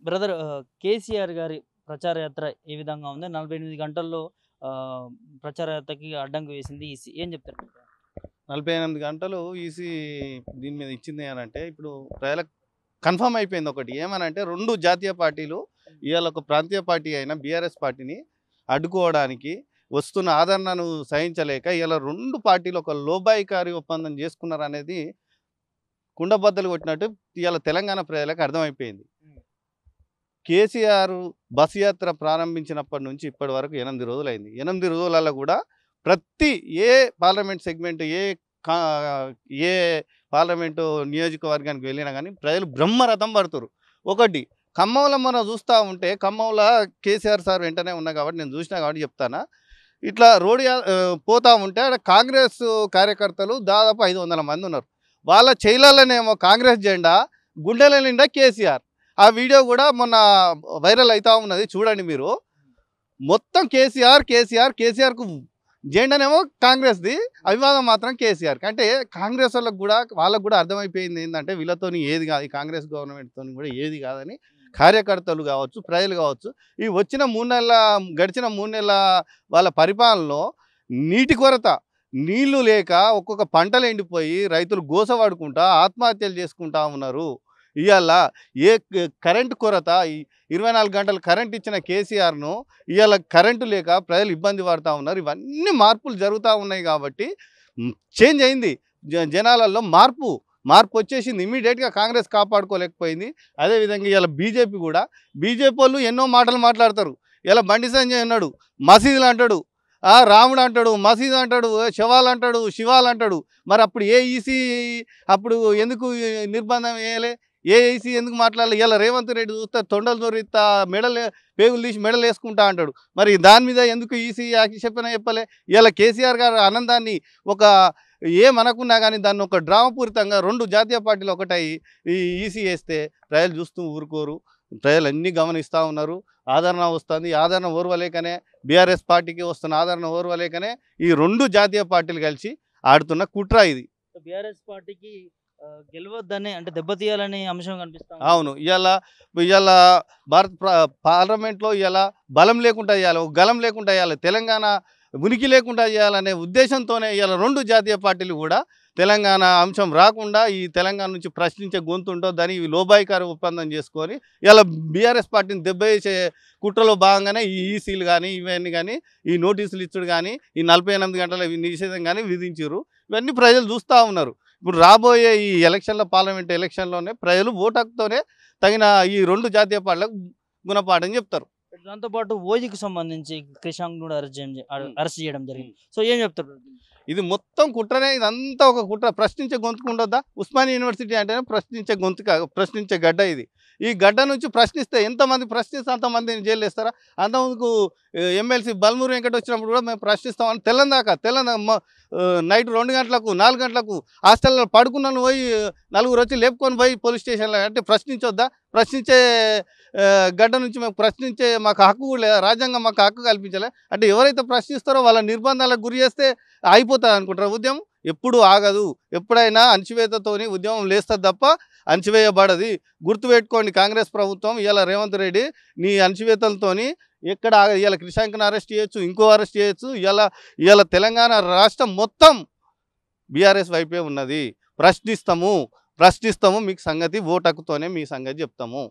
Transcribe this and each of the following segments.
Brother KCR గారి ప్రచార యాత్ర ఏ విధంగా ఉంది? 48 గంటల్లో ప్రచార యాత్రకి అడ్డంకి వేసింది ఈసీ. ఏం చెప్తారు? 48 గంటలు ఈసీ దీని మీద ఇచ్చింది అనంటే, ఇప్పుడు ప్రజలకు కన్ఫర్మ్ అయిపోయింది ఒకటి. ఏమనంటే 2 జాతీయ పార్టీలు ఇవాళ ఒక ప్రాంతీయ పార్టీ అయిన బీఆర్ఎస్ పార్టీని అడ్డుకోవడానికి వస్తున్న ఆదరణను సహించలేక ఇవాళ 2 పార్టీలు ఒక లోబాయికారి ఒప్పందం చేసుకున్నారనేది కుండబద్దలు కొట్టినట్టు ఇవాళ తెలంగాణ ప్రజలకు అర్థమైపోయింది. కేసీఆర్ బస్ యాత్ర ప్రారంభించినప్పటి నుంచి ఇప్పటి వరకు 8 రోజులైంది. 8 రోజులలో కూడా ప్రతి ఏ పార్లమెంట్ సెగ్మెంట్ ఏ పార్లమెంటు నియోజకవర్గానికి వెళ్ళినా కానీ ప్రజలు బ్రహ్మరథం పడుతురు. ఒకటి ఖమ్మంలో మనం చూస్తూ ఉంటే, ఖమ్మంలో కేసీఆర్ సార్ వెంటనే ఉన్నా కాబట్టి నేను చూసినా కాబట్టి చెప్తానా, ఇట్లా పోతూ ఉంటే అక్కడ కాంగ్రెస్ కార్యకర్తలు దాదాపు 500 మంది ఉన్నారు. వాళ్ళ చైలలోనేమో కాంగ్రెస్ జెండా, గుండెల నిండా కేసీఆర్. ఆ వీడియో కూడా మొన్న వైరల్ అవుతూ ఉన్నది, చూడండి మీరు. మొత్తం కేసీఆర్కు జెండానేమో కాంగ్రెస్ది, అభివాదం మాత్రం కేసీఆర్కి. అంటే కాంగ్రెస్ వాళ్ళకు కూడా అర్థమైపోయింది ఏంటంటే వీళ్ళతోని ఏది కాదు, ఈ కాంగ్రెస్ గవర్నమెంట్తో కూడా ఏది కాదని కార్యకర్తలు కావచ్చు, ప్రజలు కావచ్చు. ఈ గడిచిన 3 నెలల వాళ్ళ పరిపాలనలో నీటి కొరత, నీళ్లు లేక ఒక్కొక్క పంటలు ఎండిపోయి రైతులు గోసపడుకుంటా ఆత్మహత్యలు చేసుకుంటా ఉన్నారు. ఇవాళ కరెంటు కొరత, 24 గంటలు కరెంట్ ఇచ్చిన కేసీఆర్ను ఇవాళ కరెంటు లేక ప్రజలు ఇబ్బంది పడుతూ ఉన్నారు. ఇవన్నీ మార్పులు జరుగుతూ ఉన్నాయి కాబట్టి చేంజ్ అయింది జనాలలో. మార్పు వచ్చేసింది. ఇమీడియట్గా కాంగ్రెస్ కాపాడుకోలేకపోయింది. అదేవిధంగా ఇవాళ బీజేపీ వాళ్ళు ఎన్నో మాటలు మాట్లాడతారు. ఇలా బండి సంజయ్ అన్నాడు, మసీదులు అంటాడు, రాముడు అంటాడు, మసీదు అంటాడు, శవాలు అంటాడు, శివాలు అంటాడు. మరి అప్పుడు ఈసీ అప్పుడు ఎందుకు నిర్బంధం వేయలే? ఈసీ ఎందుకు మాట్లాడాలి? ఇలా రేవంత్ రెడ్డి చూస్తే తొండలు దొరికితా పేగులు తీసి మెడలు వేసుకుంటా అంటాడు. మరి దాని మీద ఎందుకు ఈసీ చెప్పలే? ఇలా కేసీఆర్ గారు ఆనందాన్ని ఒక ఏమనకున్నా కానీ దాన్ని ఒక డ్రామపూరితంగా 2 జాతీయ పార్టీలు ఒకటయి ఈ ఈసీ వేస్తే ప్రజలు చూస్తూ ఊరుకోరు. ప్రజలు అన్నీ గమనిస్తూ ఉన్నారు. ఆదరణ వస్తుంది. ఆదరణ ఓర్వలేకనే, బీఆర్ఎస్ పార్టీకి వస్తున్న ఆదరణ ఓర్వలేకనే ఈ 2 జాతీయ పార్టీలు కలిసి ఆడుతున్న కుట్ర ఇది. బీఆర్ఎస్ పార్టీకి గెలవద్దని, అంటే దెబ్బతీయాలనే అంశం కనిపిస్తాం. అవును. ఇవాళ భారత పార్లమెంట్లో ఇవాళ బలం లేకుండా చేయాలి, గలం లేకుండా చేయాలి, తెలంగాణ ఉనికి లేకుండా చేయాలనే ఉద్దేశంతోనే ఇవాళ 2 జాతీయ పార్టీలు కూడా తెలంగాణ అంశం రాకుండా ఈ తెలంగాణ నుంచి ప్రశ్నించే గొంతు ఉంటుందని లోబాయికారి ఒప్పందం చేసుకొని ఇలా బీఆర్ఎస్ పార్టీని దెబ్బేసే కుట్రలో భాగంగానే ఈ ఈసీలు కానీ ఇవన్నీ కానీ ఈ నోటీసులు ఇచ్చుడు కానీ ఈ 48 గంటల నిషేధం కానీ విధించారు. ఇవన్నీ ప్రజలు చూస్తూ ఉన్నారు. ఇప్పుడు రాబోయే ఈ పార్లమెంట్ ఎలక్షన్లోనే ప్రజలు ఓటు హక్కుతోనే తగిన ఈ 2 జాతీయ పార్టీలకు గుణపాఠం చెప్తారు. దాంతోపాటు ఓజీకి సంబంధించి క్రిషాంక్ కూడా అరెస్ట్ చేయడం జరిగింది. సో ఏం చెప్తారు? ఇది మొత్తం కుట్రనే. ఇదంతా ఒక కుట్ర. ప్రశ్నించే గొంతుకు ఉండొద్దా? ఉస్మానియా యూనివర్సిటీ అంటేనే ప్రశ్నించే గడ్డ ఇది. ఈ గడ్డ నుంచి ప్రశ్నిస్తే ఎంతమంది ప్రశ్నిస్తే అంతమందిని జైలు వేస్తారా? అంతమందికి ఎమ్మెల్సీ బల్మూరు వెంకట వచ్చినప్పుడు కూడా మేము ప్రశ్నిస్తామని తెల్లందాకా నైట్ 2 గంటలకు 4 గంటలకు హాస్టల్లో పడుకున్నాను పోయి నలుగురు వచ్చి లేపుకొని పోయి పోలీస్ స్టేషన్లో అంటే ప్రశ్నించొద్దా? ప్రశ్నించే గడ్డ నుంచి మేము ప్రశ్నించే మాకు హక్కు కూడా లేదా? రాజ్యాంగం మాకు హక్కు కల్పించలే అంటే ఎవరైతే ప్రశ్నిస్తారో వాళ్ళ నిర్బంధాలకు గురి చేస్తే అయిపోతుంది అనుకుంటారు. ఉద్యమం ఎప్పుడు ఆగదు. ఎప్పుడైనా అణచివేతతోని ఉద్యమం లేస్తుంది తప్ప అణచివేయబడది. గుర్తుపెట్టుకోండి, కాంగ్రెస్ ప్రభుత్వం ఇవాళ రేవంత్ రెడ్డి నీ అణచివేతలతోని ఎక్కడ ఇవాళ క్రిషాంక్ని అరెస్ట్ చేయొచ్చు, ఇంకో అరెస్ట్ చేయొచ్చు. ఇవాళ తెలంగాణ రాష్ట్రం మొత్తం బీఆర్ఎస్ వైపే ఉన్నది. ప్రశ్నిస్తాము మీకు సంగతి ఓటు హక్కుతోనే మీ సంగతి చెప్తాము.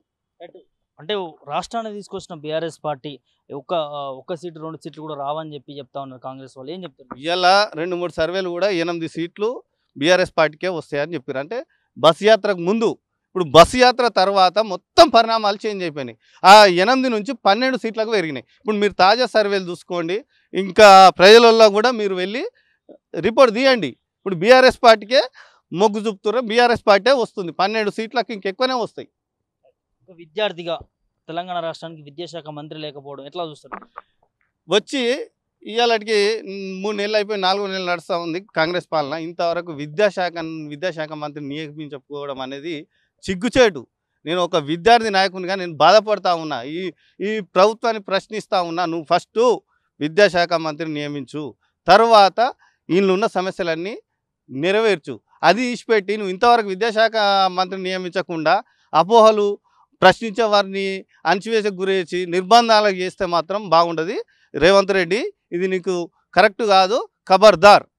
అంటే రాష్ట్రాన్ని తీసుకొచ్చిన బీఆర్ఎస్ పార్టీ ఒక్క సీటు 2 సీట్లు కూడా రావని చెప్తా ఉన్నారు కాంగ్రెస్ వాళ్ళు. ఏం చెప్తారు? ఇవాళ 2-3 సర్వేలు కూడా 8 సీట్లు బీఆర్ఎస్ పార్టీకే వస్తాయని చెప్పారు. అంటే బస్ యాత్రకు ముందు. ఇప్పుడు బస్సు యాత్ర తర్వాత మొత్తం పరిణామాలు చేంజ్ అయిపోయినాయి. ఆ 8 నుంచి 12 సీట్లకు పెరిగినాయి. ఇప్పుడు మీరు తాజా సర్వేలు చూసుకోండి, ఇంకా ప్రజలలో కూడా మీరు వెళ్ళి రిపోర్ట్ తీయండి. ఇప్పుడు బీఆర్ఎస్ పార్టీకే మొగ్గు చూపుతున్నారు. బీఆర్ఎస్ పార్టీ వస్తుంది. 12 సీట్లకు ఇంకెక్కువనే వస్తాయి. విద్యార్థిగా తెలంగాణ రాష్ట్రానికి విద్యాశాఖ మంత్రి లేకపోవడం ఎట్లా చూస్తారు? వచ్చి ఇవాళకి 3 నెలలు అయిపోయి 4వ నెలలు నడుస్తూ ఉంది కాంగ్రెస్ పాలన. ఇంతవరకు విద్యాశాఖ మంత్రి నియమించకపోవడం అనేది సిగ్గుచేటు. నేను ఒక విద్యార్థి నాయకునిగా నేను బాధపడతా ఉన్నా. ఈ ప్రభుత్వాన్ని ప్రశ్నిస్తూ ఉన్నా. నువ్వు ఫస్ట్ విద్యాశాఖ మంత్రిని నియమించు, తర్వాత వీళ్ళున్న సమస్యలన్నీ నెరవేర్చు. అది ఇచ్చిపెట్టి నువ్వు ఇంతవరకు విద్యాశాఖ మంత్రిని నియమించకుండా అపోహలు ప్రశ్నించే వారిని అణచివేసకు గురేసి నిర్బంధాలకు చేస్తే మాత్రం బాగుండదు. రేవంత్ రెడ్డి, ఇది నీకు కరెక్ట్ కాదు, ఖబర్దార్.